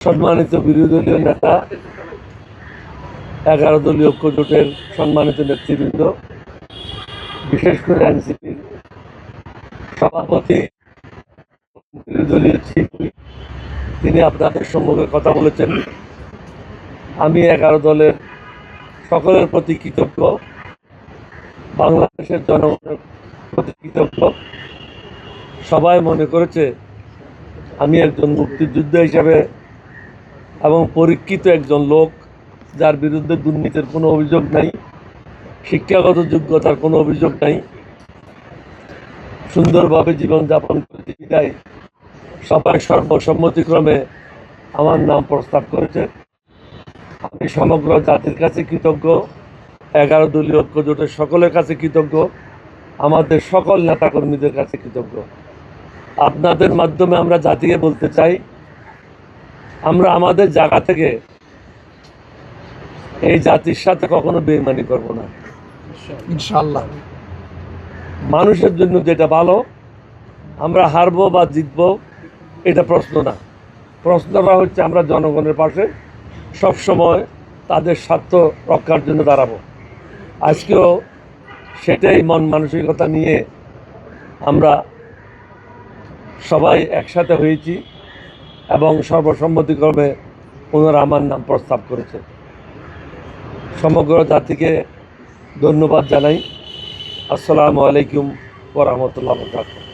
সম্মানিত বিরোধী দলীয় নেতা, 11 দলীয় ঐক্য জোটের সম্মানিত নেতৃবৃন্দ, বিশেষ করে এনসিপির সভাপতি, বিরোধী দলীয় চিফ, তিনি আপনাদের সম্মুখে কথা বলেছেন। আমি 11 দলের সকলের প্রতি কৃতজ্ঞ, বাংলাদেশের জনগণের প্রতি কৃতজ্ঞ। সবাই মনে করেছে আমি একজন মুক্তিযোদ্ধা হিসাবে এবং পরীক্ষিত একজন লোক, যার বিরুদ্ধে দুর্নীতির কোনো অভিযোগ নাই, শিক্ষাগত যোগ্যতার কোনো অভিযোগ নাই, সুন্দরভাবে জীবনযাপন করতে বিদায় সবাই সর্বসম্মতিক্রমে আমার নাম প্রস্তাব করেছে। আমি সমগ্র জাতির কাছে কৃতজ্ঞ, 11 দলীয় ঐক্য জোটের সকলের কাছে কৃতজ্ঞ, আমাদের সকল নেতাকর্মীদের কাছে কৃতজ্ঞ। আপনাদের মাধ্যমে আমরা জাতিকে বলতে চাই, আমরা আমাদের জায়গা থেকে এই জাতির সাথে কখনো বেইমানি করব না, ইনশাআল্লাহ। মানুষের জন্য যেটা ভালো, আমরা হারবো বা জিতবো এটা প্রশ্ন না। প্রশ্নটা হচ্ছে আমরা জনগণের পাশে সবসময় তাদের স্বার্থ রক্ষার জন্য দাঁড়াবো। আজকেও সেটাই মন মানসিকতা নিয়ে আমরা সবাই একসাথে হয়েছি এবং সর্বসম্মতিক্রমে ওনারা আমার নাম প্রস্তাব করেছে। সমগ্র জাতিকে ধন্যবাদ জানাই। আসসালামু আলাইকুম ওয়া রাহমাতুল্লাহি ওয়া বারাকাতুহু।